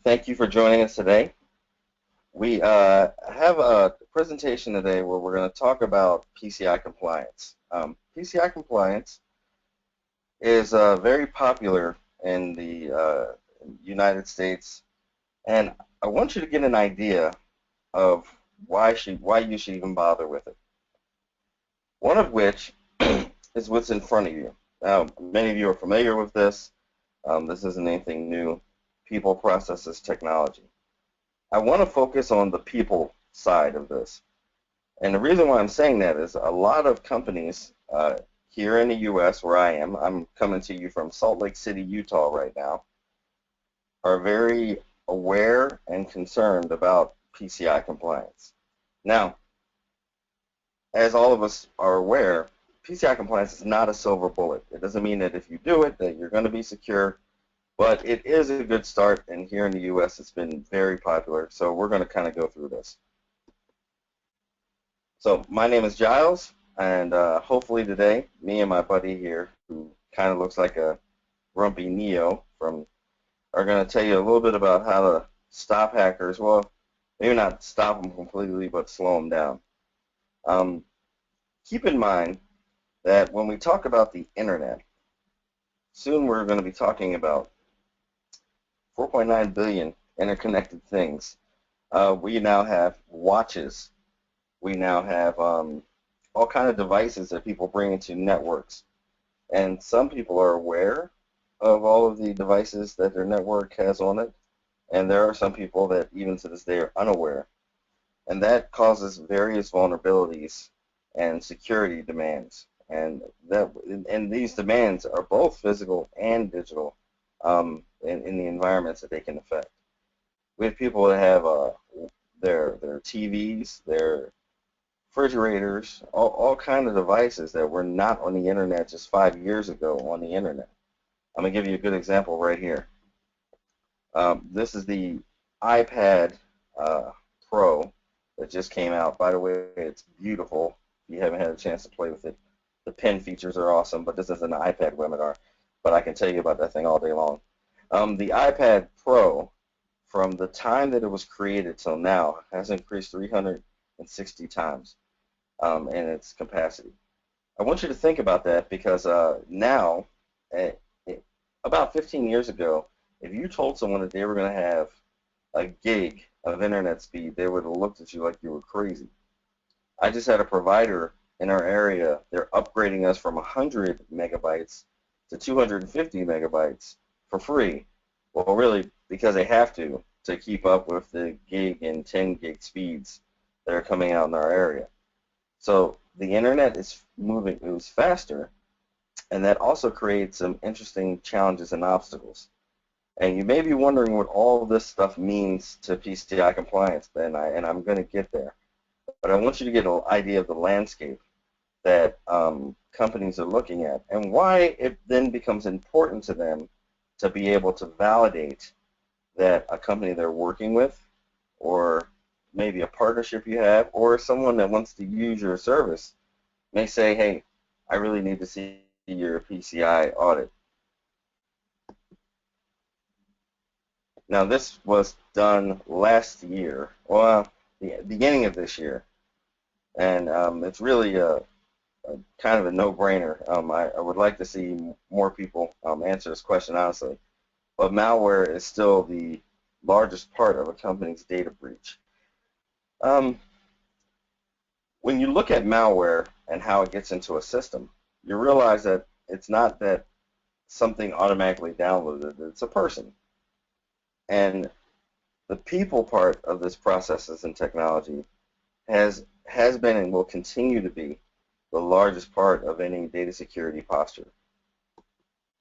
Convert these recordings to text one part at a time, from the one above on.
Thank you for joining us today. We have a presentation today where we're going to talk about PCI compliance. PCI compliance is very popular in the United States, and I want you to get an idea of why you should even bother with it. One of which is what's in front of you. Now, many of you are familiar with this. This isn't anything new. People, processes, technology. I want to focus on the people side of this. And the reason why I'm saying that is a lot of companies here in the U.S. where I'm coming to you from Salt Lake City, Utah right now, are very aware and concerned about PCI compliance. Now, as all of us are aware, PCI compliance is not a silver bullet. It doesn't mean that if you do it that you're going to be secure, but it is a good start, and here in the U.S. it's been very popular, so we're going to kind of go through this. So my name is Giles, and hopefully today, me and my buddy here, who kind of looks like a grumpy Neo, are going to tell you a little bit about how to stop hackers. Well, maybe not stop them completely, but slow them down. Keep in mind that when we talk about the internet, soon we're going to be talking about 4.9 billion interconnected things. We now have watches. We now have all kind of devices that people bring into networks. And some people are aware of all of the devices that their network has on it. And there are some people that even to this day are unaware. And that causes various vulnerabilities and security demands. And these demands are both physical and digital in the environments that they can affect. We have people that have their TVs, their refrigerators, all kind of devices that were not on the internet just 5 years ago on the internet. I'm going to give you a good example right here. This is the iPad Pro that just came out. By the way, it's beautiful. If you haven't had a chance to play with it, the pen features are awesome, but this is an iPad webinar. But I can tell you about that thing all day long. The iPad Pro, from the time that it was created till now, has increased 360 times in its capacity. I want you to think about that because now, about 15 years ago, if you told someone that they were going to have a gig of internet speed, they would have looked at you like you were crazy. I just had a provider in our area. They're upgrading us from 100 megabytes to 250 megabytes for free. Well, really, because they have to keep up with the gig and 10 gig speeds that are coming out in our area. So the internet is moving, it was faster, and that also creates some interesting challenges and obstacles. And you may be wondering what all of this stuff means to PCI compliance, and I'm going to get there. But I want you to get an idea of the landscape that companies are looking at and why it then becomes important to them to be able to validate that a company they're working with, or maybe a partnership you have, or someone that wants to use your service may say, hey, I really need to see your PCI audit. Now, this was done last year, well, the beginning of this year, and it's really kind of a no-brainer. I would like to see more people answer this question honestly, but malware is still the largest part of a company's data breach. When you look at malware and how it gets into a system, you realize that it's not that something automatically downloaded, it's a person. And the people part of this processes and technology has been and will continue to be the largest part of any data security posture.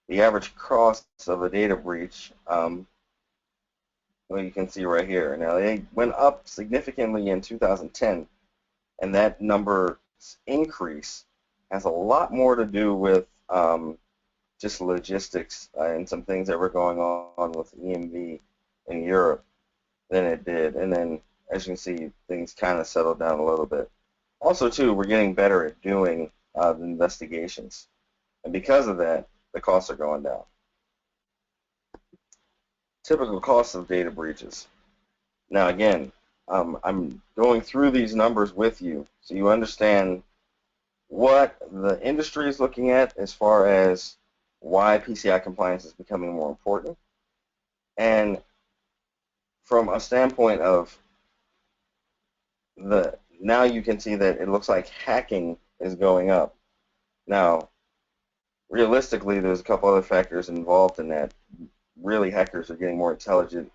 The average cost of a data breach, well, you can see right here. Now, they went up significantly in 2010, and that number's increase has a lot more to do with just logistics and some things that were going on with EMV in Europe than it did. And then, as you can see, things kind of settled down a little bit. Also, too, we're getting better at doing the investigations. And because of that, the costs are going down. typical costs of data breaches. Now again, I'm going through these numbers with you so you understand what the industry is looking at as far as why PCI compliance is becoming more important, and from a standpoint of now you can see that it looks like hacking is going up. Now, realistically, there's a couple other factors involved in that. Really, hackers are getting more intelligent.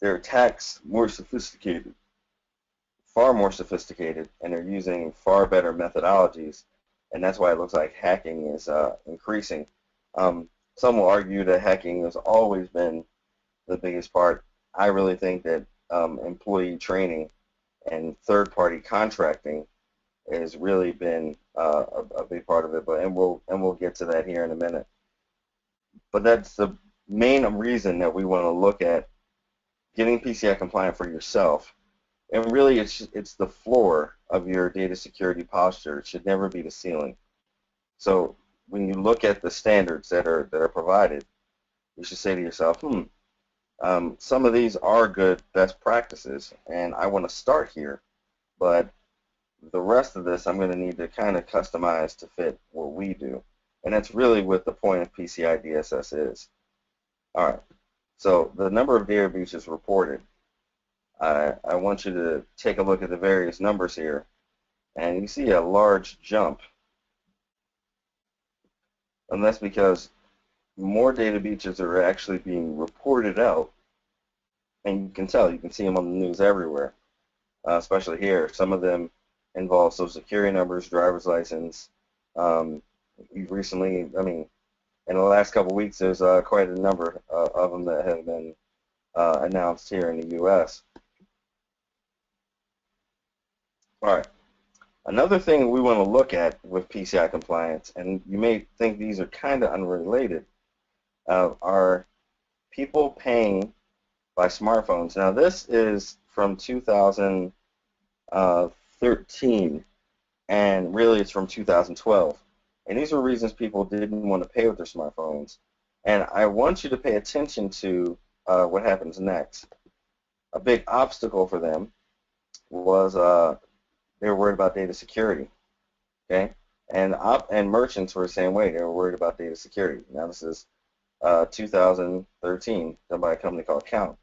Their attacks more sophisticated, far more sophisticated, and they're using far better methodologies, and that's why it looks like hacking is increasing. Some will argue that hacking has always been the biggest part. I really think that employee training and third-party contracting has really been a big part of it. And we'll get to that here in a minute. But that's the main reason that we want to look at getting PCI compliant for yourself. And really, it's the floor of your data security posture. It should never be the ceiling. So when you look at the standards that are provided, you should say to yourself, some of these are good best practices, and I want to start here, but the rest of this I'm going to need to kind of customize to fit what we do. And that's really what the point of PCI DSS is. All right, so the number of data breaches reported. I want you to take a look at the various numbers here, and you see a large jump. And that's because more data breaches are actually being reported out, and you can tell, you can see them on the news everywhere, especially here. Some of them involve social security numbers, driver's license. Recently, I mean, in the last couple of weeks, there's quite a number of them that have been announced here in the U.S. All right. Another thing we want to look at with PCI compliance, and you may think these are kind of unrelated, are people paying by smartphones. Now, this is from 2013, and really it's from 2012. And these were reasons people didn't want to pay with their smartphones. And I want you to pay attention to what happens next. A big obstacle for them was they were worried about data security, okay? And merchants were the same way. They were worried about data security. Now this is 2013, done by a company called Count.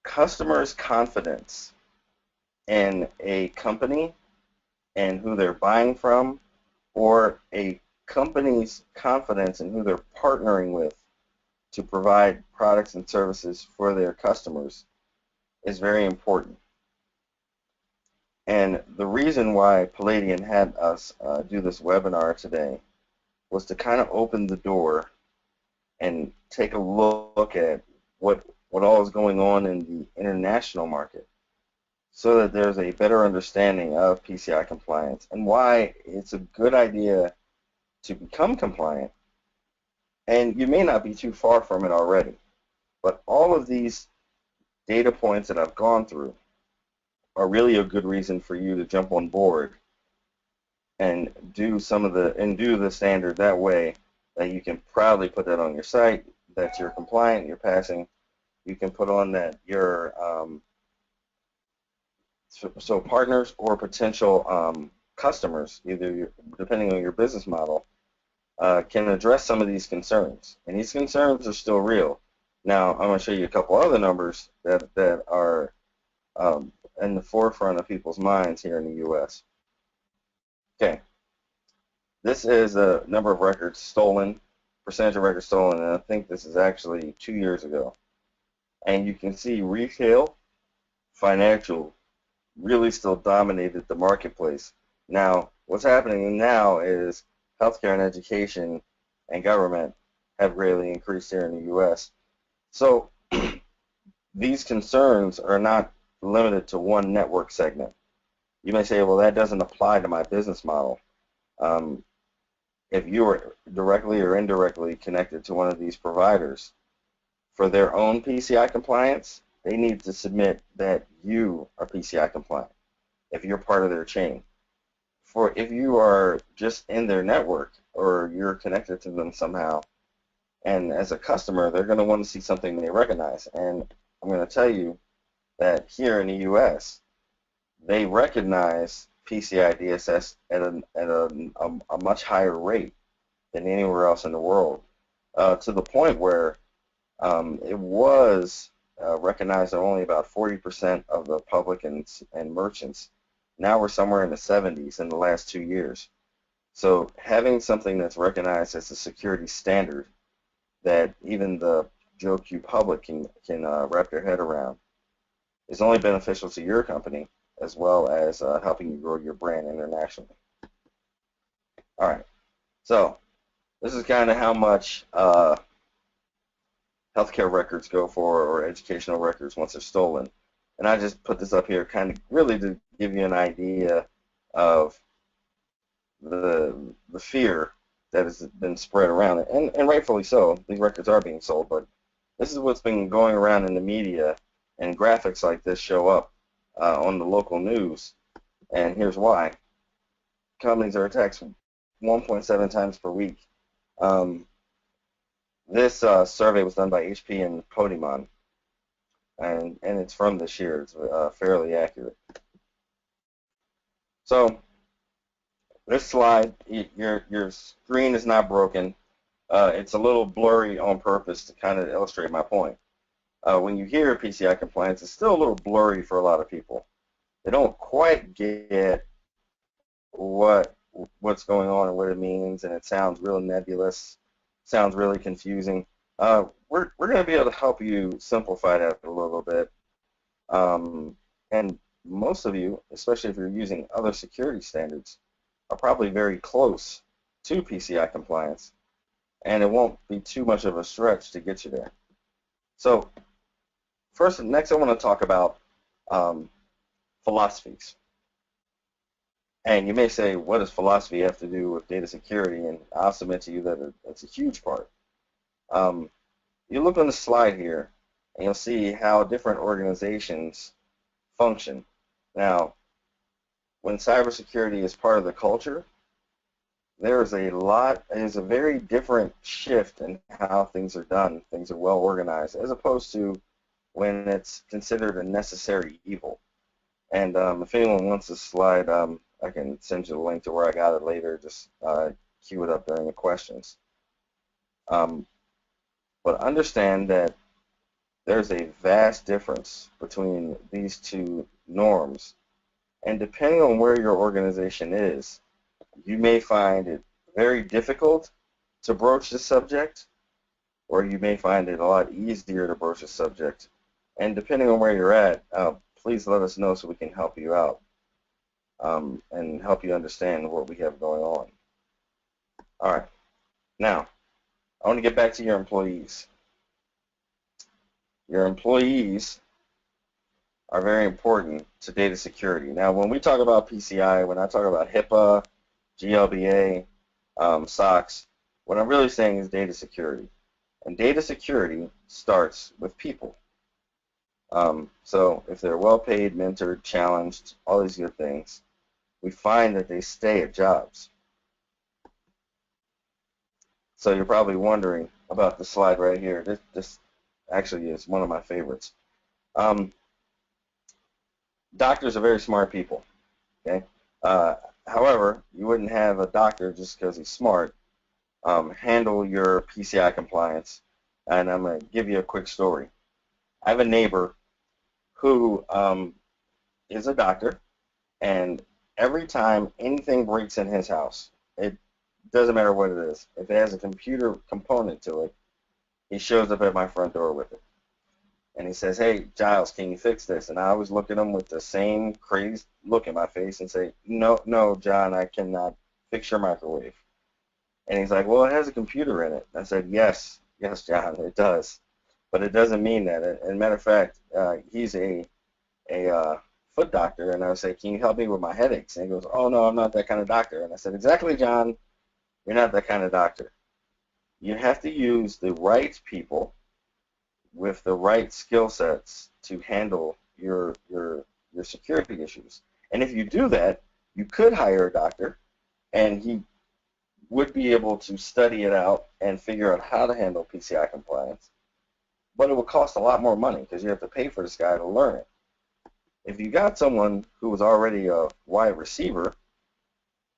Customers' confidence in a company and who they're buying from, or a company's confidence in who they're partnering with to provide products and services for their customers is very important. And the reason why Paladion had us do this webinar today was to kind of open the door and take a look at what all is going on in the international market, so that there's a better understanding of PCI compliance and why it's a good idea to become compliant. And you may not be too far from it already, but all of these data points that I've gone through are really a good reason for you to jump on board and do the standard that way, that you can proudly put that on your site, that you're compliant, you're passing. You can put on that you're so partners or potential customers, either depending on your business model, can address some of these concerns. And these concerns are still real. Now, I'm going to show you a couple other numbers that are in the forefront of people's minds here in the U.S. Okay. This is a number of records stolen, percentage of records stolen, and I think this is actually 2 years ago. And you can see retail, financial, really still dominated the marketplace. Now, what's happening now is healthcare and education and government have greatly increased here in the U.S. So these concerns are not limited to one network segment. You may say, well, that doesn't apply to my business model. If you are directly or indirectly connected to one of these providers, for their own PCI compliance, they need to submit that you are PCI compliant if you're part of their chain. for if you are just in their network or you're connected to them somehow, and as a customer, they're going to want to see something they recognize. And I'm going to tell you that here in the U.S., they recognize PCI DSS at a much higher rate than anywhere else in the world, to the point where it was recognized at only about 40% of the public and merchants. Now we're somewhere in the 70s in the last 2 years. So having something that's recognized as a security standard that even the Joe Q public can wrap their head around is only beneficial to your company as well as helping you grow your brand internationally. All right, so this is kind of how much healthcare records go for, or educational records once they're stolen. And I just put this up here kind of really to give you an idea of the fear that has been spread around, and rightfully so. These records are being sold, but this is what's been going around in the media, and graphics like this show up on the local news, and here's why. Companies are attacked 1.7 times per week. This survey was done by HP and Paladion, and it's from this year. It's fairly accurate. So this slide, your screen is not broken. It's a little blurry on purpose to kind of illustrate my point. When you hear PCI compliance, it's still a little blurry for a lot of people. They don't quite get what's going on and what it means, and it sounds real nebulous, sounds really confusing. We're going to be able to help you simplify that a little bit. And most of you, especially if you're using other security standards, are probably very close to PCI compliance, and it won't be too much of a stretch to get you there. So next I want to talk about philosophies. And you may say, what does philosophy have to do with data security? And I'll submit to you that it's a huge part. You look on the slide here, and you'll see how different organizations function. Now, when cybersecurity is part of the culture, there's a very different shift in how things are done. Things are well organized, as opposed to when it's considered a necessary evil. And if anyone wants this slide, I can send you the link to where I got it later. Just queue it up during the questions. But understand that there's a vast difference between these two norms. And depending on where your organization is, you may find it very difficult to broach the subject, or you may find it a lot easier to broach the subject. And depending on where you're at, please let us know so we can help you out and help you understand what we have going on. All right. Now, I want to get back to your employees. Your employees are very important to data security. Now, when we talk about PCI, when I talk about HIPAA, GLBA, SOX, what I'm really saying is data security. And data security starts with people. So if they're well paid, mentored, challenged, all these good things, we find that they stay at jobs. So you're probably wondering about the slide right here. This actually is one of my favorites. Doctors are very smart people. Okay. However, you wouldn't have a doctor just because he's smart handle your PCI compliance. And I'm going to give you a quick story. I have a neighbor who is a doctor, and every time anything breaks in his house, it doesn't matter what it is. If it has a computer component to it, he shows up at my front door with it. And he says, hey, Giles, can you fix this? And I always look at him with the same crazed look in my face and say, no, John, I cannot fix your microwave. And he's like, well, it has a computer in it. I said, yes, John, it does. But it doesn't mean that. As a matter of fact, he's a foot doctor, and I would say, can you help me with my headaches? And he goes, oh, no, I'm not that kind of doctor. And I said, exactly, John, you're not that kind of doctor. You have to use the right people with the right skill sets to handle your security issues. And if you do that, You could hire a doctor, and he would be able to study it out and figure out how to handle PCI compliance, but it would cost a lot more money because you have to pay for this guy to learn it. If you got someone who was already a wide receiver,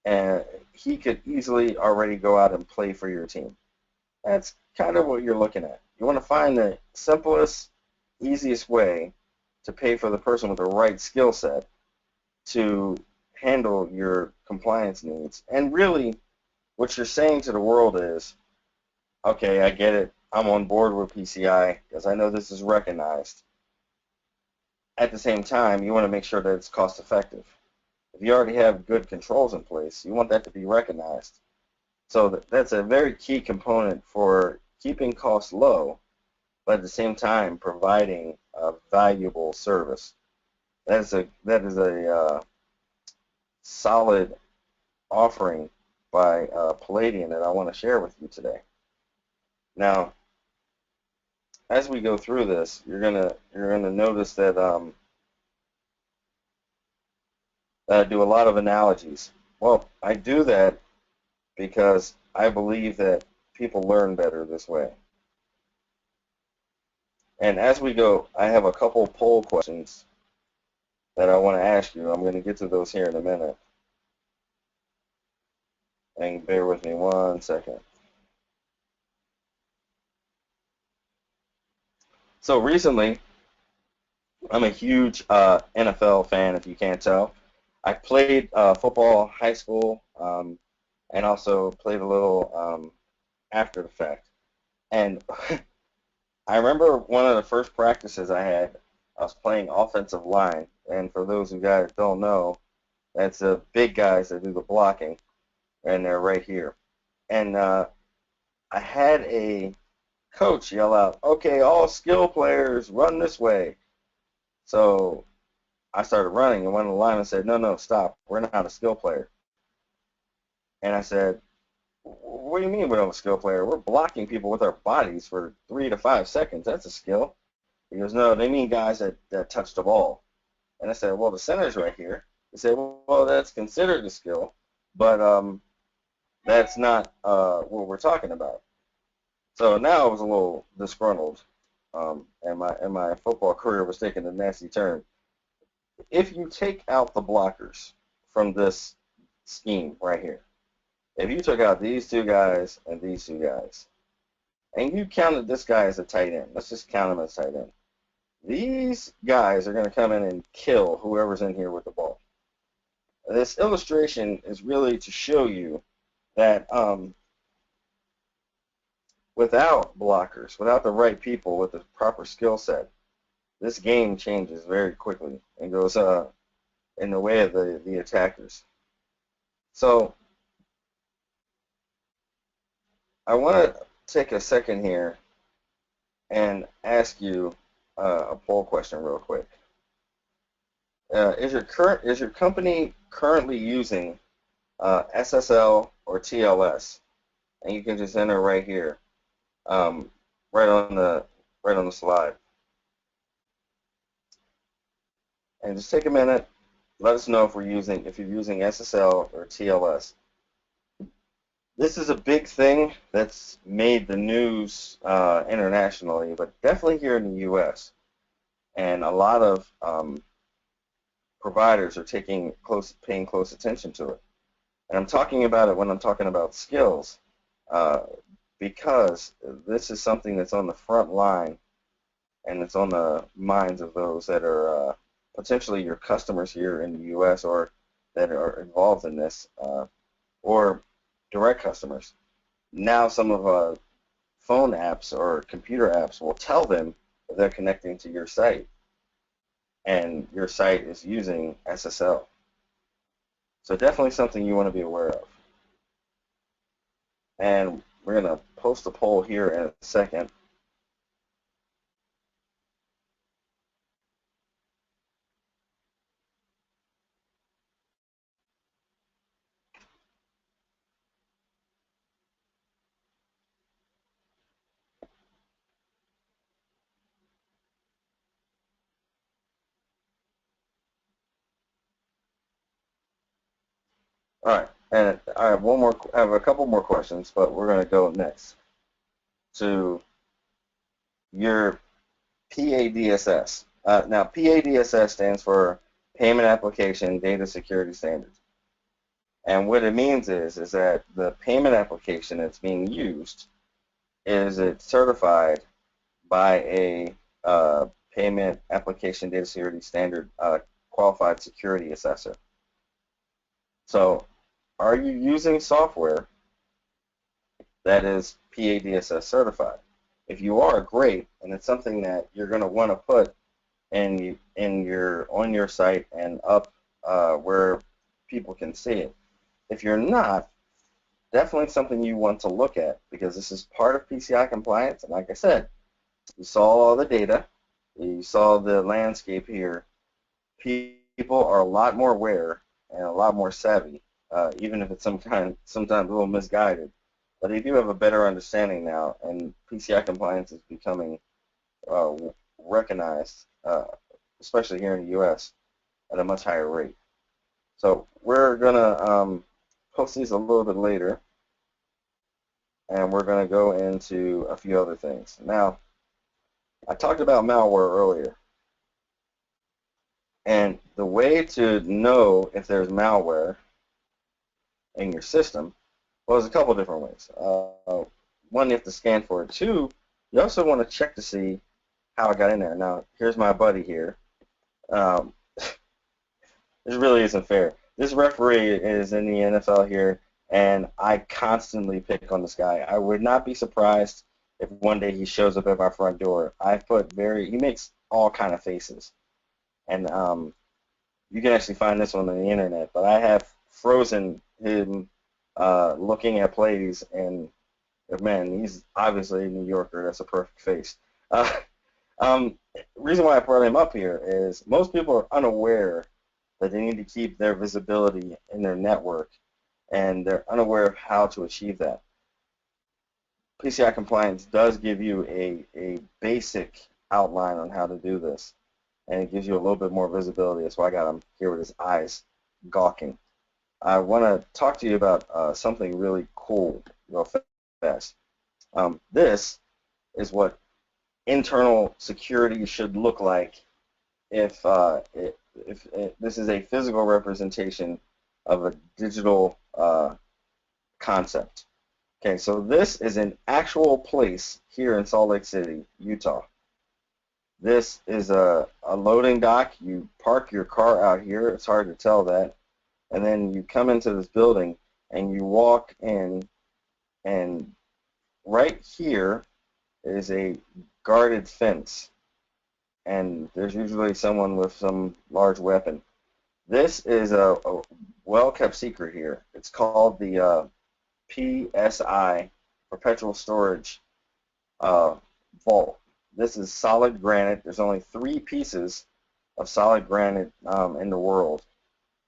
and he could easily already go out and play for your team. That's kind of what you're looking at. You want to find the simplest, easiest way to pay for the person with the right skill set to handle your compliance needs. And really, what you're saying to the world is, okay, I get it. I'm on board with PCI because I know this is recognized. At the same time, you want to make sure that it's cost effective. If you already have good controls in place, you want that to be recognized. So that's a very key component for keeping costs low, but at the same time providing a valuable service. That is a solid offering by Paladion that I want to share with you today. Now, as we go through this, you're gonna notice that I do a lot of analogies. Well, I do that because I believe that people learn better this way. And as we go, I have a couple poll questions that I want to ask you. I'm going to get to those here in a minute. And bear with me 1 second. So recently, I'm a huge NFL fan, if you can't tell. I played football high school and also played a little after the fact. And I remember one of the first practices I had, I was playing offensive line. And for those of you guys that don't know, that's the big guys that do the blocking, and they're right here. And I had a coach yell out, okay, all skill players run this way. So I started running, and one of the linemen said, no, stop. We're not a skill player. And I said, what do you mean we're not a skill player? We're blocking people with our bodies for 3 to 5 seconds. That's a skill. He goes, no, they mean guys that touch the ball. And I said, well, the center's right here. He said, well, that's considered a skill, but that's not what we're talking about. So now I was a little disgruntled, and my football career was taking a nasty turn. If you take out the blockers from this scheme right here, if you took out these two guys and these two guys, and you counted this guy as a tight end, let's just count him as tight end. These guys are going to come in and kill whoever's in here with the ball. This illustration is really to show you that without blockers, without the right people with the proper skill set, this game changes very quickly and goes in the way of the attackers. So I want to take a second here and ask you a poll question real quick. Is your company currently using SSL or TLS? And you can just enter right here, right on the slide. And just take a minute. Let us know if you're using SSL or TLS. This is a big thing that's made the news internationally, but definitely here in the U.S. And a lot of providers are paying close attention to it. And I'm talking about it when I'm talking about skills, because this is something that's on the front line, and it's on the minds of those that are potentially your customers here in the U.S. or that are involved in this, or direct customers. Now some of phone apps or computer apps will tell them that they're connecting to your site, and your site is using SSL. So definitely something you want to be aware of. And we're going to post a poll here in a second. All right, and I have one more. I have a couple more questions, but we're going to go next to your PADSS. Now, PADSS stands for Payment Application Data Security Standard. And what it means is that the payment application that's being used is it certified by a Payment Application Data Security Standard qualified security assessor. So, are you using software that is PADSS certified? If you are, great, and it's something that you're going to want to put on your site and up where people can see it. If you're not, definitely something you want to look at, because this is part of PCI compliance. And like I said, you saw all the data, you saw the landscape here. People are a lot more aware and a lot more savvy, even if it's sometimes a little misguided. But they do have a better understanding now, and PCI compliance is becoming recognized, especially here in the U.S., at a much higher rate. So we're going to post these a little bit later, and we're going to go into a few other things. Now, I talked about malware earlier, and the way to know if there's malware in your system, well, there's a couple different ways. One, you have to scan for it. Two, you also want to check to see how it got in there. Now, here's my buddy here. This really isn't fair. This referee is in the NFL here, and I constantly pick on this guy. I would not be surprised if one day he shows up at my front door. He makes all kind of faces. And you can actually find this one on the internet, but I have frozen him looking at plays, and man, he's obviously a New Yorker. That's a perfect face. Reason why I brought him up here is most people are unaware that they need to keep their visibility in their network, and they're unaware of how to achieve that. PCI compliance does give you a basic outline on how to do this, and it gives you a little bit more visibility. That's why I got him here with his eyes gawking. I want to talk to you about something really cool real fast. This is what internal security should look like if this is a physical representation of a digital concept. Okay, so this is an actual place here in Salt Lake City, Utah. This is a loading dock. You park your car out here. It's hard to tell that. And then you come into this building and you walk in, and right here is a guarded fence. And there's usually someone with some large weapon. This is a well-kept secret here. It's called the PSI, Perpetual Storage Vault. This is solid granite. There's only 3 pieces of solid granite in the world,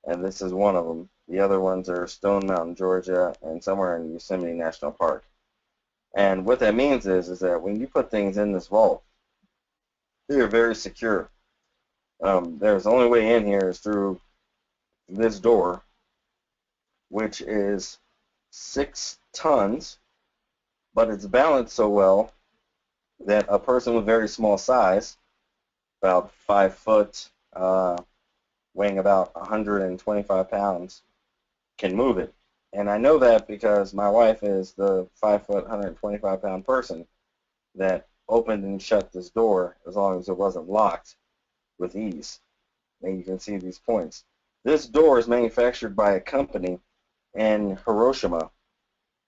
and this is one of them. The other ones are Stone Mountain, Georgia, and somewhere in Yosemite National Park. And what that means is that when you put things in this vault, they are very secure. There's the only way in here is through this door, which is 6 tons, but it's balanced so well that a person with very small size, about 5 foot, weighing about 125 pounds, can move it. And I know that because my wife is the 5 foot, 125 pound person that opened and shut this door as long as it wasn't locked with ease. And you can see these points. This door is manufactured by a company in Hiroshima,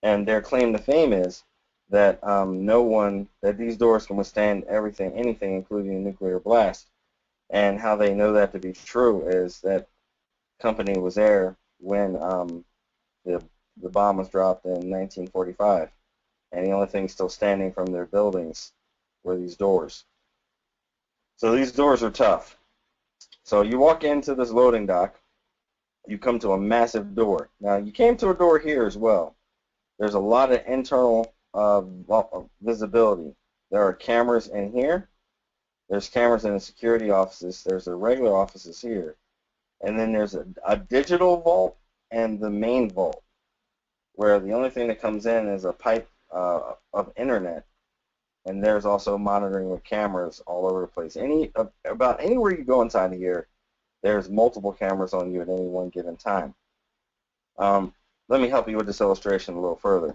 and their claim to fame is that that these doors can withstand anything, including a nuclear blast. And how they know that to be true is that company was there when the bomb was dropped in 1945, and the only thing still standing from their buildings were these doors. So these doors are tough. So you walk into this loading dock, you come to a massive door. Now you came to a door here as well. There's a lot of internal visibility. There are cameras in here. There's cameras in the security offices. There's the regular offices here. And then there's a digital vault and the main vault, where the only thing that comes in is a pipe of internet, and there's also monitoring with cameras all over the place. About anywhere you go inside of here, there's multiple cameras on you at any one given time. Let me help you with this illustration a little further.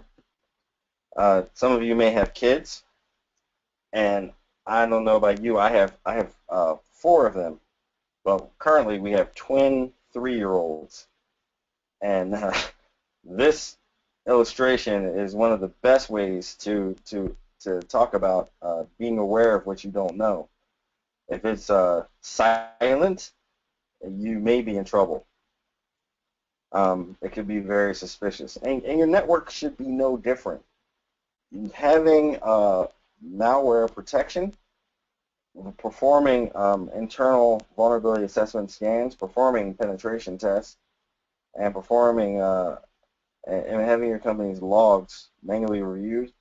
Some of you may have kids, and I don't know about you. I have 4 of them. Well, currently we have twin 3-year-olds, and this illustration is one of the best ways to talk about being aware of what you don't know. If it's silent, you may be in trouble. It could be very suspicious, and your network should be no different. Having malware protection, performing internal vulnerability assessment scans, performing penetration tests, and performing and having your company's logs manually reviewed.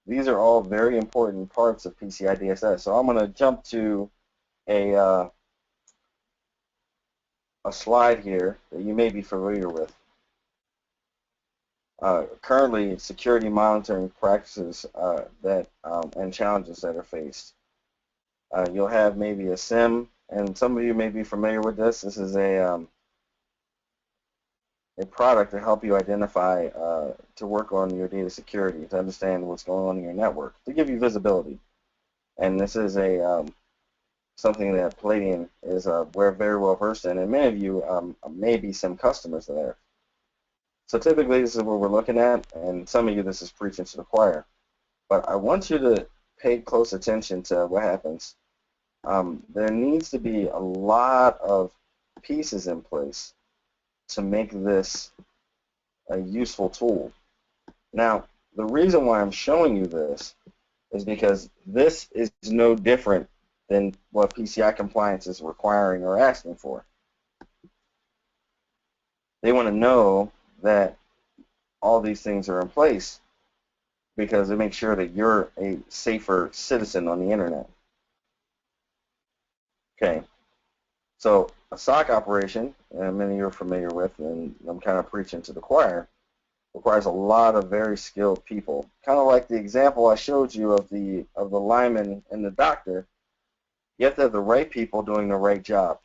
These are all very important parts of PCI DSS. So I'm going to jump to a slide here that you may be familiar with. Currently, security monitoring practices and challenges that are faced. You'll have maybe a SIM, and some of you may be familiar with this. This is a product to help you identify, to work on your data security, to understand what's going on in your network, to give you visibility. And this is something that Paladion is we're very well versed in, and many of you may be some customers there. So typically this is what we're looking at, and some of you this is preaching to the choir. But I want you to pay close attention to what happens. There needs to be a lot of pieces in place to make this a useful tool. Now, the reason why I'm showing you this is because this is no different than what PCI compliance is requiring or asking for. They want to know that all these things are in place because they make sure that you're a safer citizen on the internet. Okay, so a SOC operation, and many of you are familiar with, and I'm kind of preaching to the choir, requires a lot of very skilled people. Kind of like the example I showed you of the lineman and the doctor. You have to have the right people doing the right job.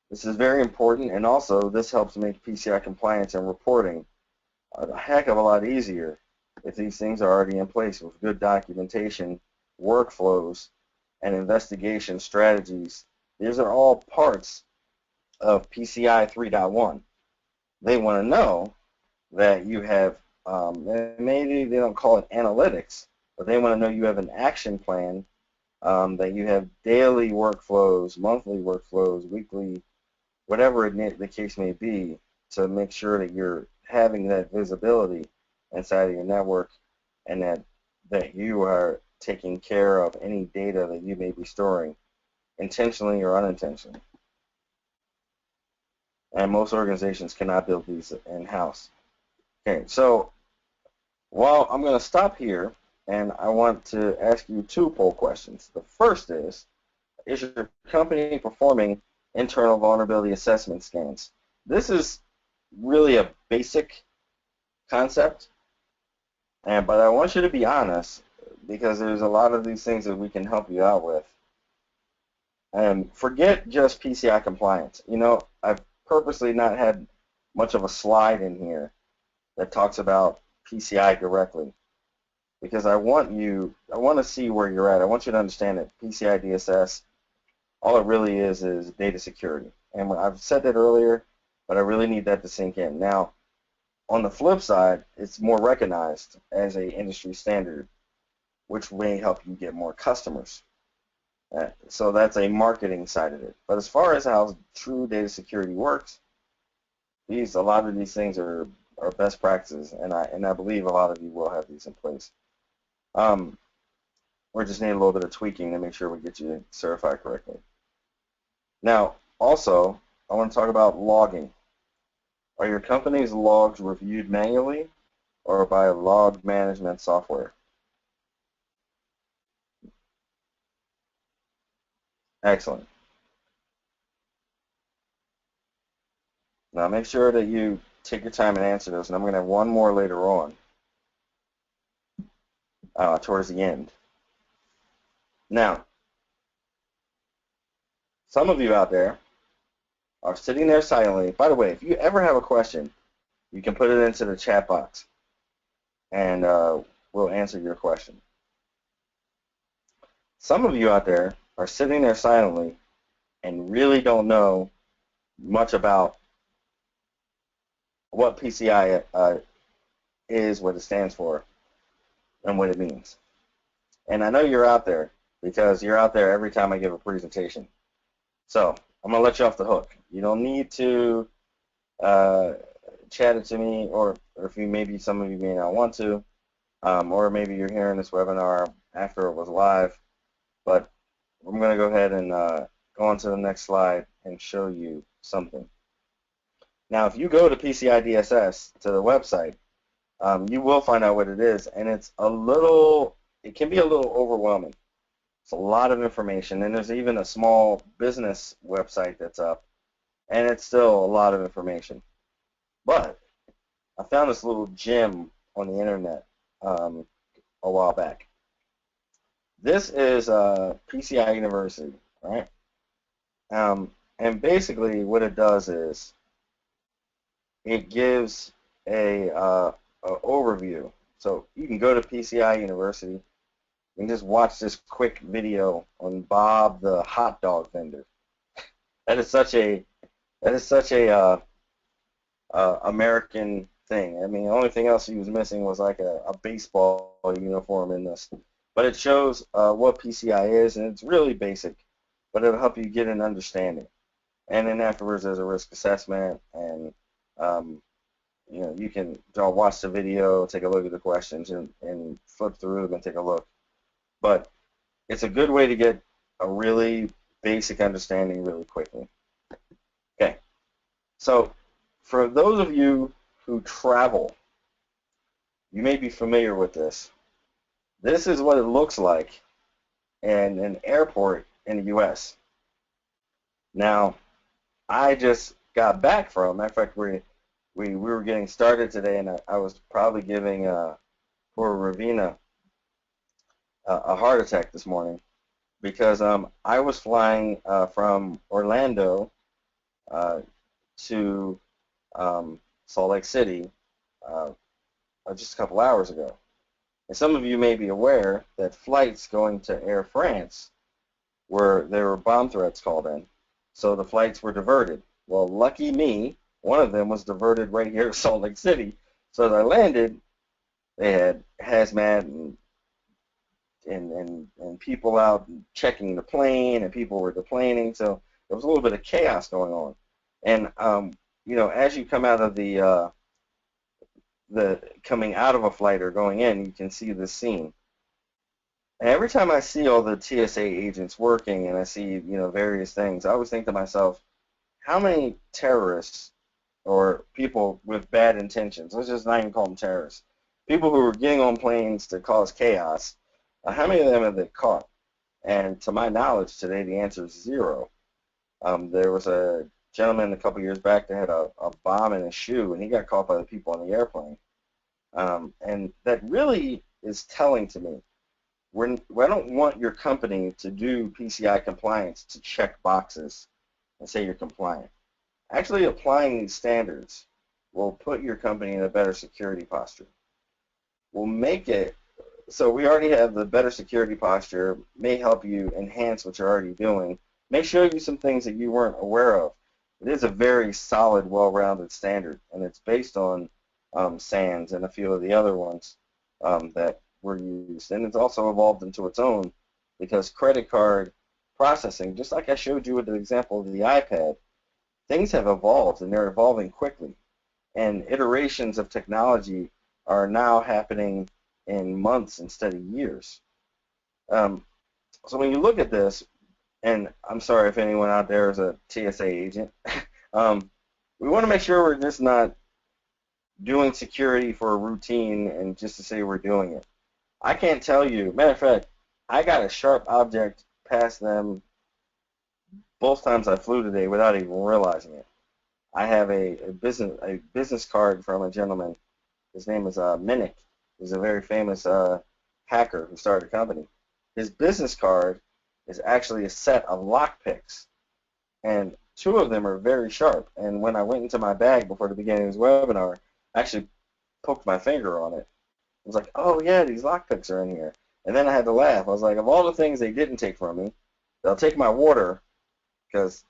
This is very important, and also this helps make PCI compliance and reporting a heck of a lot easier if these things are already in place with good documentation, workflows, and investigation strategies. These are all parts of PCI 3.1. They want to know that you have, maybe they don't call it analytics, but they want to know you have an action plan, that you have daily workflows, monthly workflows, weekly, whatever the case may be, to make sure that you're having that visibility inside of your network, and that you are taking care of any data that you may be storing, intentionally or unintentionally. And most organizations cannot build these in-house. Okay, so well, I'm going to stop here, and I want to ask you 2 poll questions. The first is your company performing internal vulnerability assessment scans? This is really a basic concept, but I want you to be honest, because there's a lot of these things that we can help you out with. And forget just PCI compliance. You know, I've purposely not had much of a slide in here that talks about PCI directly, because I want to see where you're at. I want you to understand that PCI DSS, all it really is data security. And I've said that earlier, but I really need that to sink in. Now, on the flip side, it's more recognized as an industry standard, which may help you get more customers. So that's a marketing side of it. But as far as how true data security works, a lot of these things are best practices, and I believe a lot of you will have these in place. We just need a little bit of tweaking to make sure we get you certified correctly. Now, also, I want to talk about logging. Are your company's logs reviewed manually or by log management software? Excellent. Now make sure that you take your time and answer those, and I'm going to have one more later on, towards the end. Now, some of you out there are sitting there silently. By the way, if you ever have a question, you can put it into the chat box, and we'll answer your question. Some of you out there are sitting there silently and really don't know much about what PCI is, what it stands for, and what it means. And I know you're out there because you're out there every time I give a presentation. So I'm going to let you off the hook. You don't need to chat it to me, or if you, maybe some of you may not want to, or maybe you're hearing this webinar after it was live. But I'm going to go ahead and go on to the next slide and show you something. Now, if you go to PCI DSS, to the website, you will find out what it is, and it can be a little overwhelming. It's a lot of information, and there's even a small business website that's up, and it's still a lot of information. But I found this little gem on the internet a while back. This is PCI University, right? And basically what it does is it gives a overview. So you can go to PCI University and just watch this quick video on Bob the hot dog vendor. That is such a American thing. I mean, the only thing else he was missing was like a baseball uniform in this. But it shows what PCI is, and it's really basic, but it'll help you get an understanding. And then afterwards, there's a risk assessment, and you can watch the video, take a look at the questions, and flip through them and take a look. But it's a good way to get a really basic understanding really quickly. Okay, so for those of you who travel, you may be familiar with this. This is what it looks like in an airport in the U.S. Now, I just got back from, matter of fact, we were getting started today, and I was probably giving poor Ravina a heart attack this morning because I was flying from Orlando to Salt Lake City just a couple hours ago. And some of you may be aware that flights going to Air France there were bomb threats called in, so the flights were diverted. Well, lucky me, one of them was diverted right here at Salt Lake City. So as I landed, they had hazmat and people out checking the plane, and people were deplaning. So there was a little bit of chaos going on. And as you come out of coming out of a flight or going in, you can see this scene. And every time I see all the TSA agents working and I see various things, I always think to myself, how many terrorists or people with bad intentions, let's just not even call them terrorists, people who are getting on planes to cause chaos, how many of them have they caught? And to my knowledge today, the answer is 0. There was a gentleman a couple years back that had a bomb in his shoe, and he got caught by the people on the airplane. And that really is telling to me. I don't want your company to do PCI compliance to check boxes and say you're compliant. Actually applying these standards will put your company in a better security posture. We'll make it so we already have the better security posture, may help you enhance what you're already doing, may show you some things that you weren't aware of. It is a very solid, well-rounded standard, and it's based on SANS and a few of the other ones that were used. And it's also evolved into its own because credit card processing, just like I showed you with the example of the iPad, things have evolved, and they're evolving quickly. And iterations of technology are now happening in months instead of years. So when you look at this, and I'm sorry if anyone out there is a TSA agent, we want to make sure we're just not doing security for a routine and just to say we're doing it. I can't tell you, matter of fact, I got a sharp object past them both times I flew today without even realizing it. I have a business card from a gentleman. His name is Minnick. He's a very famous hacker who started a company. His business card is actually a set of lockpicks, and two of them are very sharp. And when I went into my bag before the beginning of his webinar, I actually poked my finger on it. I was like, oh yeah, these lockpicks are in here. And then I had to laugh. I was like, of all the things they didn't take from me, they'll take my water, because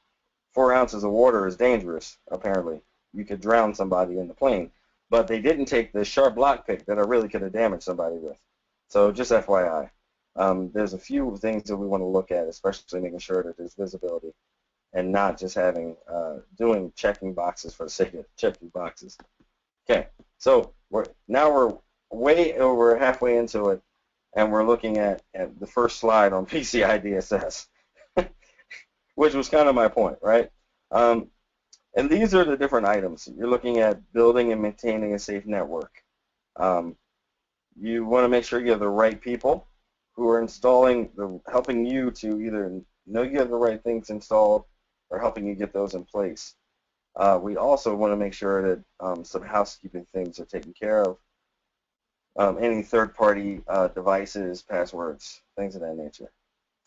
4 ounces of water is dangerous, apparently. You could drown somebody in the plane. But they didn't take the sharp lockpick that I really could have damaged somebody with. So just FYI. There's a few things that we want to look at, especially making sure that there's visibility and not just having checking boxes for the sake of checking boxes. Okay, so we're way over halfway into it, and we're looking at the first slide on PCI DSS, which was kind of my point, right? And these are the different items. You're looking at building and maintaining a safe network. You want to make sure you have the right people who are helping you to either know you have the right things installed or helping you get those in place. We also want to make sure that some housekeeping things are taken care of. Any third-party devices, passwords, things of that nature.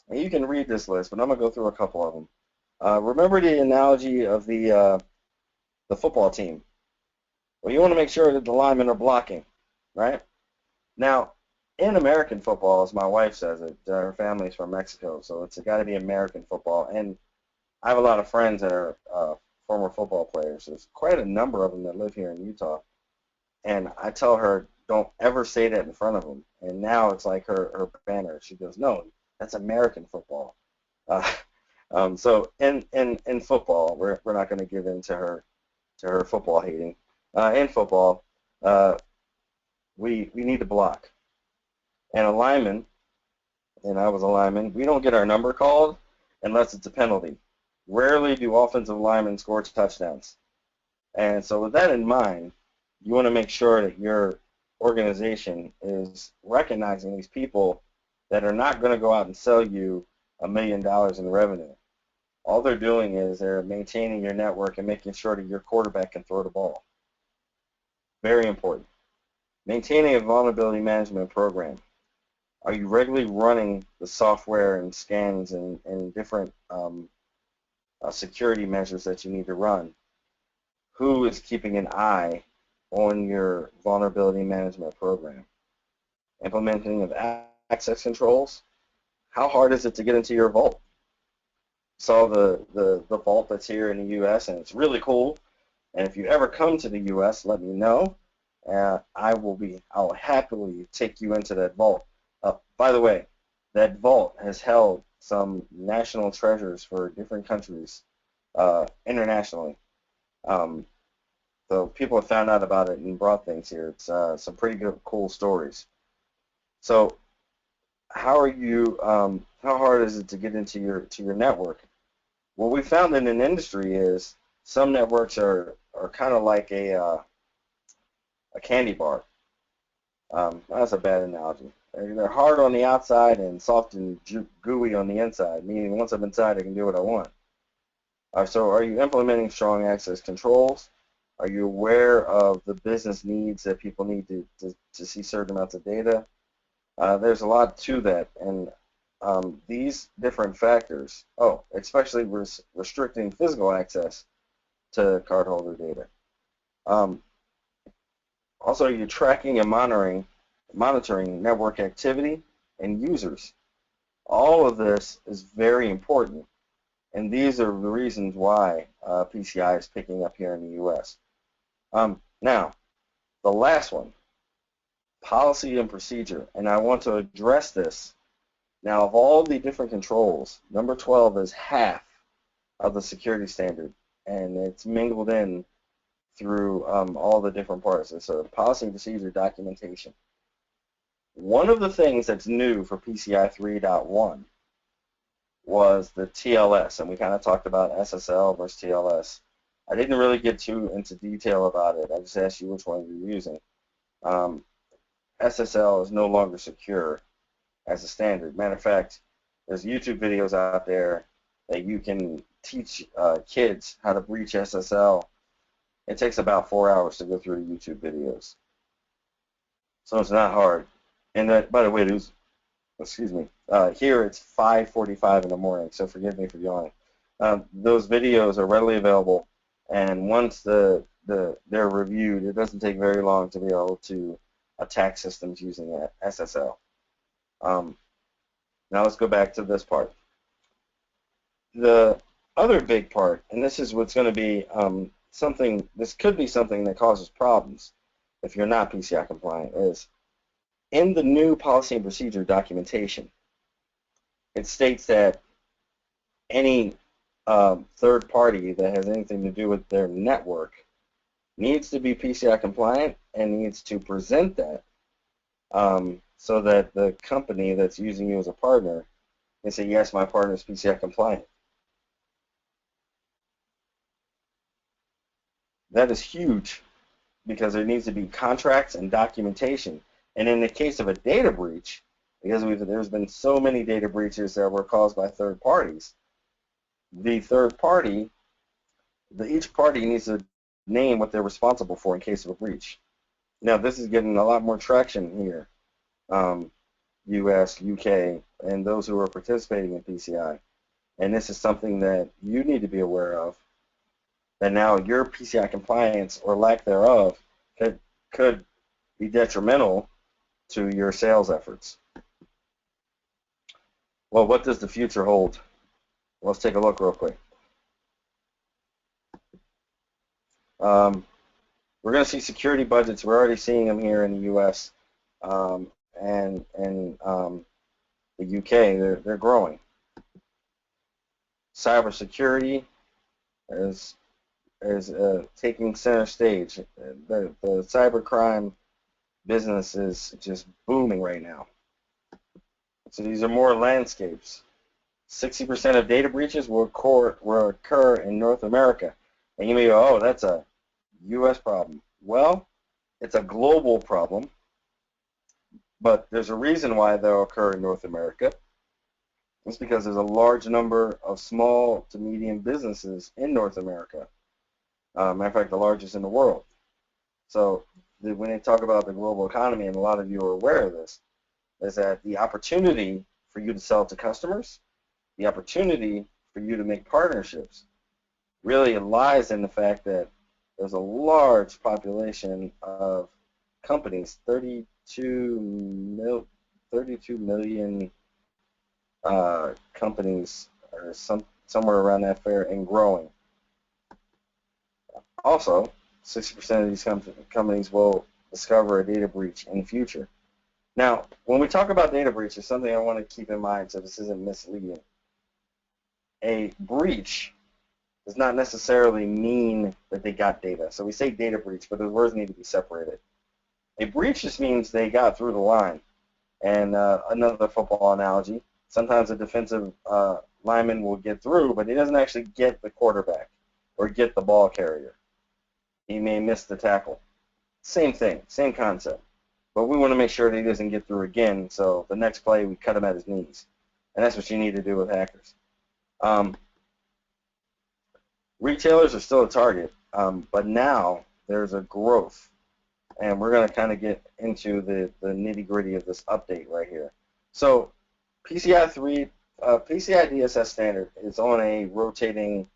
And you can read this list, but I'm going to go through a couple of them. Remember the analogy of the football team. Well, you want to make sure that the linemen are blocking, right? Now, in American football, as my wife says it, her family's from Mexico, so it's got to be American football. And I have a lot of friends that are former football players. There's quite a number of them that live here in Utah. And I tell her, don't ever say that in front of them. And now it's like her banner. She goes, no, that's American football. So in football, we're not going to give in to her football hating. In football, we need to block. And a lineman, and I was a lineman, we don't get our number called unless it's a penalty. Rarely do offensive linemen score touchdowns. And so with that in mind, you want to make sure that your organization is recognizing these people that are not going to go out and sell you $1 million in revenue. All they're doing is they're maintaining your network and making sure that your quarterback can throw the ball. Very important. Maintaining a vulnerability management program. Are you regularly running the software and scans and different security measures that you need to run? Who is keeping an eye on your vulnerability management program? Implementing of access controls. How hard is it to get into your vault? Saw the vault that's here in the U.S. and it's really cool. And if you ever come to the U.S., let me know. I'll happily take you into that vault. By the way, that vault has held some national treasures for different countries internationally. So people have found out about it and brought things here. It's some pretty good, cool stories. So how hard is it to get into your network? What we found in an industry is some networks are kind of like a candy bar. That's a bad analogy. They're hard on the outside and soft and gooey on the inside, meaning once I'm inside, I can do what I want. So are you implementing strong access controls? Are you aware of the business needs that people need to see certain amounts of data? There's a lot to that, and these different factors, especially restricting physical access to cardholder data. Also, you're tracking and monitoring network activity and users. All of this is very important, and these are the reasons why PCI is picking up here in the U.S. Now, the last one, policy and procedure, and I want to address this. Now, of all the different controls, number 12 is half of the security standard, and it's mingled in through all the different parts. So policy and procedure documentation. One of the things that's new for PCI 3.1 was the TLS, and we kind of talked about SSL versus TLS. I didn't really get too into detail about it. I just asked you which one you're using. SSL is no longer secure as a standard. Matter of fact, there's YouTube videos out there that you can teach kids how to breach SSL It takes about 4 hours to go through the YouTube videos. So it's not hard. And that, by the way, excuse me, here it's 5:45 in the morning, so forgive me for yawning. Those videos are readily available, and once they're reviewed, it doesn't take very long to be able to attack systems using SSL. Now let's go back to this part. The other big part, and this is what's going to be this could be something that causes problems if you're not PCI compliant, is in the new policy and procedure documentation, it states that any third party that has anything to do with their network needs to be PCI compliant and needs to present that so that the company that's using you as a partner can say, yes, my partner is PCI compliant. That is huge because there needs to be contracts and documentation. And in the case of a data breach, because there's been so many data breaches that were caused by third parties, the third party, each party needs to name what they're responsible for in case of a breach. Now, this is getting a lot more traction here, US, UK, and those who are participating in PCI. And this is something that you need to be aware of, that now your PCI compliance or lack thereof could be detrimental to your sales efforts. Well, what does the future hold? Let's take a look real quick. We're going to see security budgets. We're already seeing them here in the U.S. And the U.K. They're growing. Cybersecurity is taking center stage. The cybercrime business is just booming right now. So these are more landscapes. 60% of data breaches will occur in North America. And you may go, oh, that's a U.S. problem. Well, it's a global problem, but there's a reason why they'll occur in North America. It's because there's a large number of small to medium businesses in North America. Matter of fact, the largest in the world. So when they talk about the global economy, and a lot of you are aware of this, is that the opportunity for you to sell to customers, the opportunity for you to make partnerships, really lies in the fact that there's a large population of companies, 32 million companies, or somewhere around that fair, and growing. Also, 60% of these companies will discover a data breach in the future. Now, when we talk about data breach, it's something I want to keep in mind so this isn't misleading. A breach does not necessarily mean that they got data. So we say data breach, but the words need to be separated. A breach just means they got through the line. And another football analogy, sometimes a defensive lineman will get through, but he doesn't actually get the quarterback or get the ball carrier. He may miss the tackle. Same thing, same concept. But we want to make sure that he doesn't get through again, so the next play we cut him at his knees. And that's what you need to do with hackers. Retailers are still a target, but now there's a growth. And we're going to kind of get into the nitty-gritty of this update right here. So PCI DSS standard is on a rotating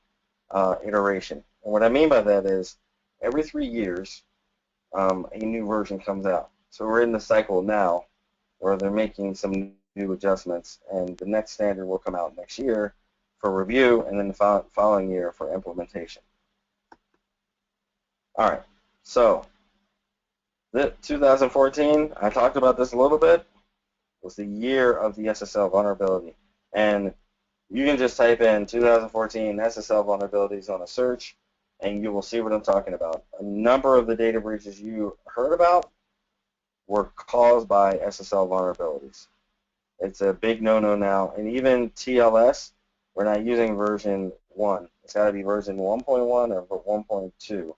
iteration. And what I mean by that is every 3 years, a new version comes out. So we're in the cycle now where they're making some new adjustments, and the next standard will come out next year for review, and then the following year for implementation. All right, so 2014, I talked about this a little bit, was the year of the SSL vulnerability. And you can just type in 2014 SSL vulnerabilities on a search, and you will see what I'm talking about. A number of the data breaches you heard about were caused by SSL vulnerabilities. It's a big no-no now. And even TLS, we're not using version 1. It's got to be version 1.1 or 1.2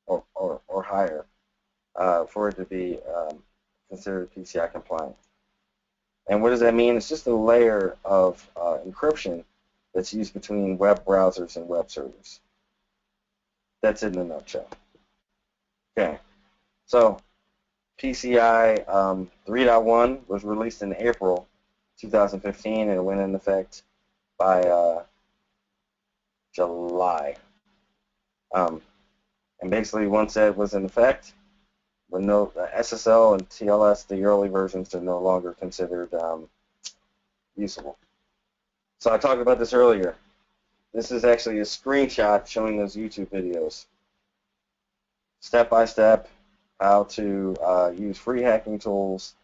or higher for it to be considered PCI compliant. And what does that mean? It's just a layer of encryption that's used between web browsers and web servers. that's it in a nutshell. Okay, so PCI 3.1 was released in April 2015, and it went into effect by July. And basically, once that was in effect, when SSL and TLS, the early versions, are no longer considered usable. So I talked about this earlier. This is actually a screenshot showing those YouTube videos. Step by step, how to use free hacking tools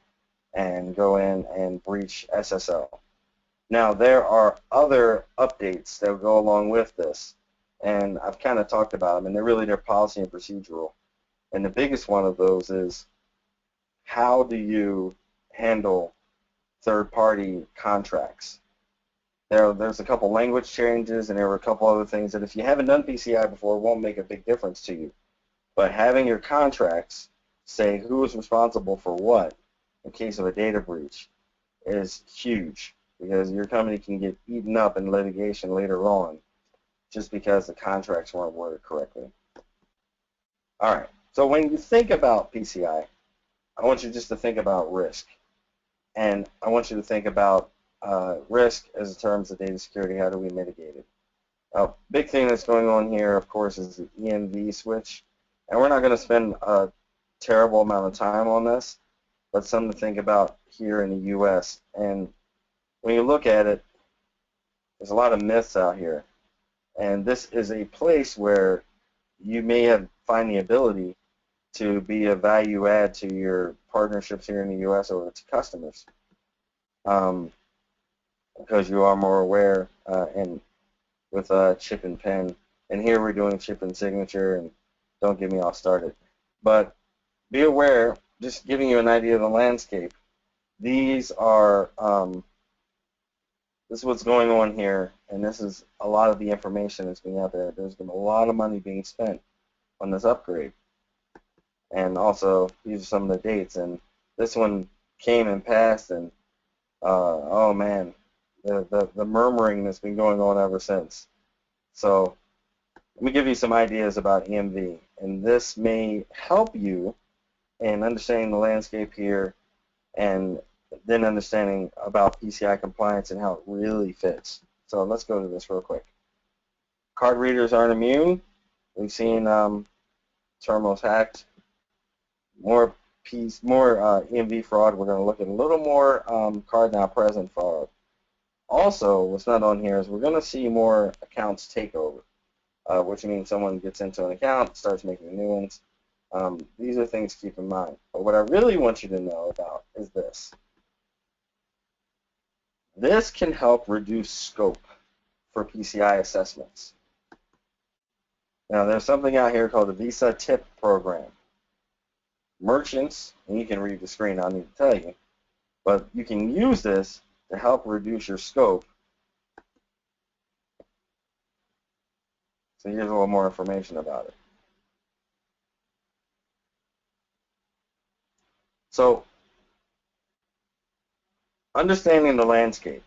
and go in and breach SSL. Now, there are other updates that go along with this, and I've kind of talked about them, and they're policy and procedural. And the biggest one of those is, how do you handle third-party contracts? There's a couple language changes, and there were a couple other things that if you haven't done PCI before, it won't make a big difference to you. But having your contracts say who is responsible for what in case of a data breach is huge, because your company can get eaten up in litigation later on just because the contracts weren't worded correctly. All right, so when you think about PCI, I want you just to think about risk. And I want you to think about risk as in terms of data security. How do we mitigate it? A big thing that's going on here, of course, is the EMV switch. And we're not going to spend a terrible amount of time on this, but something to think about here in the U.S. And when you look at it, there's a lot of myths out here. And this is a place where you may find the ability to be a value add to your partnerships here in the U.S. or to customers, because you are more aware and with chip and pen. And here we're doing chip and signature, and don't get me all started. But be aware, just giving you an idea of the landscape. These are this is what's going on here, and this is a lot of the information that's being out there. There's been a lot of money being spent on this upgrade. And also, these are some of the dates. And this one came and passed, and oh man, the murmuring that's been going on ever since. So let me give you some ideas about EMV, and this may help you in understanding the landscape here, and then understanding about PCI compliance and how it really fits. So let's go to this real quick. Card readers aren't immune. We've seen terminals hacked. More EMV fraud. We're going to look at a little more card not present fraud. Also, what's not on here is we're going to see more accounts takeover, which means someone gets into an account, starts making new ones. These are things to keep in mind. But what I really want you to know about is this. This can help reduce scope for PCI assessments. Now, there's something out here called the Visa Tip Program. Merchants, and you can read the screen, I don't need to tell you, but you can use this to help reduce your scope. So here's a little more information about it. So, understanding the landscape,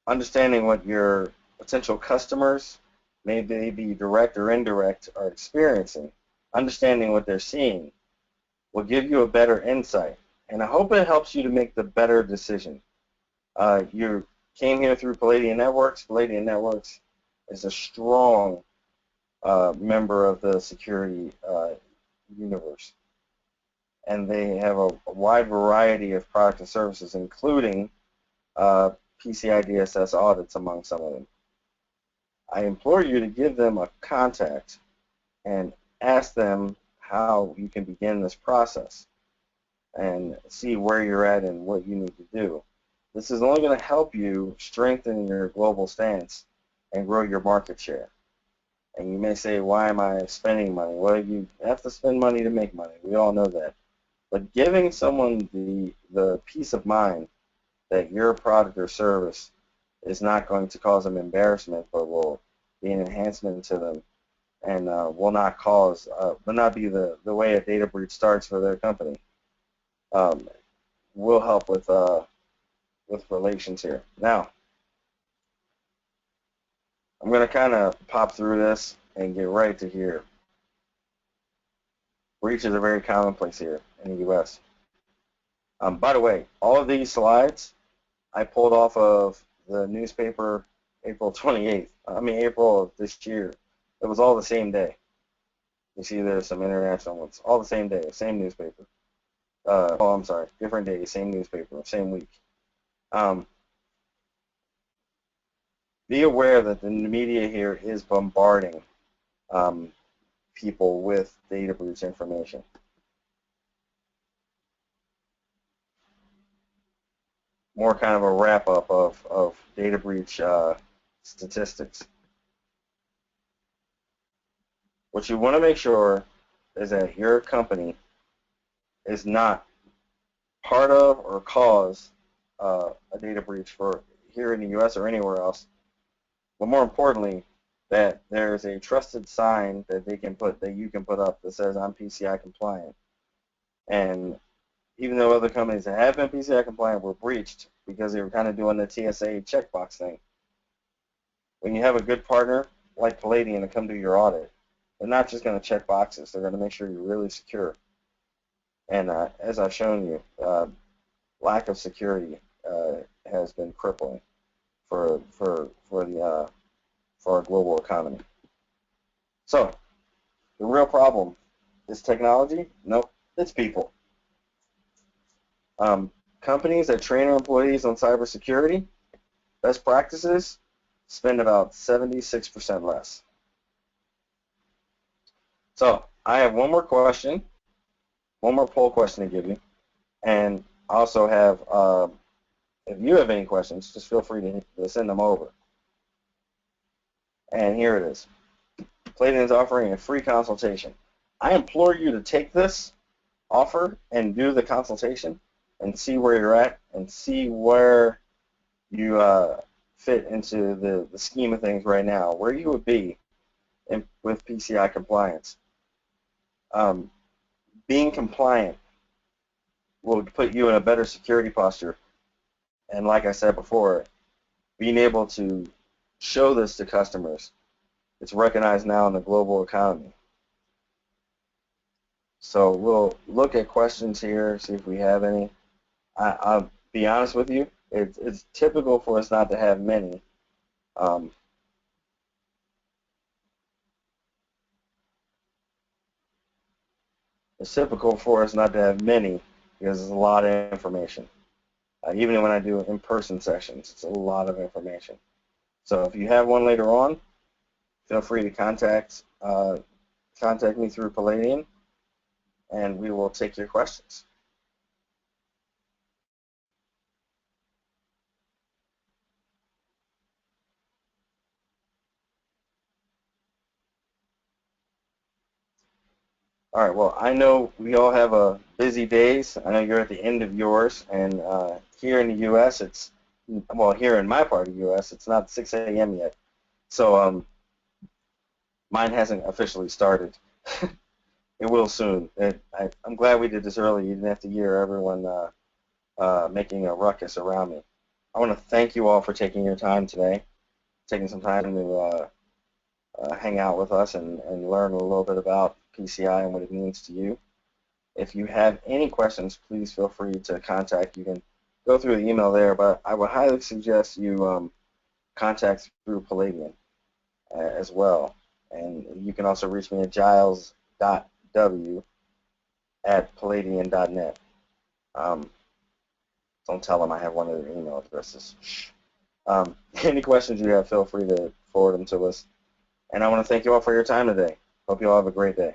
understanding what your potential customers, maybe be direct or indirect, are experiencing, understanding what they're seeing, will give you a better insight. And I hope it helps you to make the better decision. You came here through Paladion Networks. Paladion Networks is a strong member of the security universe. And they have a wide variety of products and services, including PCI DSS audits among some of them. I implore you to give them a contact and ask them how you can begin this process and see where you're at and what you need to do. This is only going to help you strengthen your global stance and grow your market share. And you may say, why am I spending money? Well, you have to spend money to make money. We all know that. But giving someone the peace of mind that your product or service is not going to cause them embarrassment, but will be an enhancement to them, and will not be the way a data breach starts for their company, will help with relations here. Now, I'm going to kind of pop through this, and get right to here. Breaches are very commonplace here in the U.S. By the way, all of these slides I pulled off of the newspaper April of this year. It was all the same day. You see there's some international ones. All the same day, same newspaper. I'm sorry, different day, same newspaper, same week. Be aware that the media here is bombarding people with data breach information. More kind of a wrap-up of data breach statistics. What you want to make sure is that your company is not part of or cause a data breach for here in the U.S. or anywhere else. But more importantly, that there's a trusted sign that they can put, that you can put up that says I'm PCI compliant. And even though other companies that have been PCI compliant were breached because they were kind of doing the TSA checkbox thing, when you have a good partner like Paladion to come do your audit, they're not just going to check boxes. They're going to make sure you're really secure. And as I've shown you, lack of security has been crippling for our global economy. So the real problem is technology? Nope, it's people. Companies that train their employees on cybersecurity, best practices, spend about 76% less. So I have one more question, one more poll question to give you, and I also have, if you have any questions, just feel free to send them over. And here it is. Paladion is offering a free consultation. I implore you to take this offer and do the consultation and see where you're at and see where you fit into the scheme of things right now, where you would be with PCI compliance. Being compliant will put you in a better security posture. And like I said before, being able to show this to customers, it's recognized now in the global economy. So we'll look at questions here, see if we have any. I'll be honest with you, it's typical for us not to have many. It's typical for us not to have many because there's a lot of information. Even when I do in-person sessions, it's a lot of information. So if you have one later on, feel free to contact me through Paladion, and we will take your questions. All right, well, I know we all have busy days. I know you're at the end of yours, and here in the U.S., well, here in my part of the U.S., it's not 6 a.m. yet. So mine hasn't officially started. It will soon. I'm glad we did this early. You didn't have to hear everyone making a ruckus around me. I want to thank you all for taking your time today, taking some time to hang out with us and learn a little bit about PCI and what it means to you. If you have any questions, please feel free to contact. You can go through the email there, but I would highly suggest you contact through Paladion as well. And you can also reach me at giles.w@paladion.net. Don't tell them I have one of their email addresses. Any questions you have, feel free to forward them to us. And I want to thank you all for your time today. Hope you all have a great day.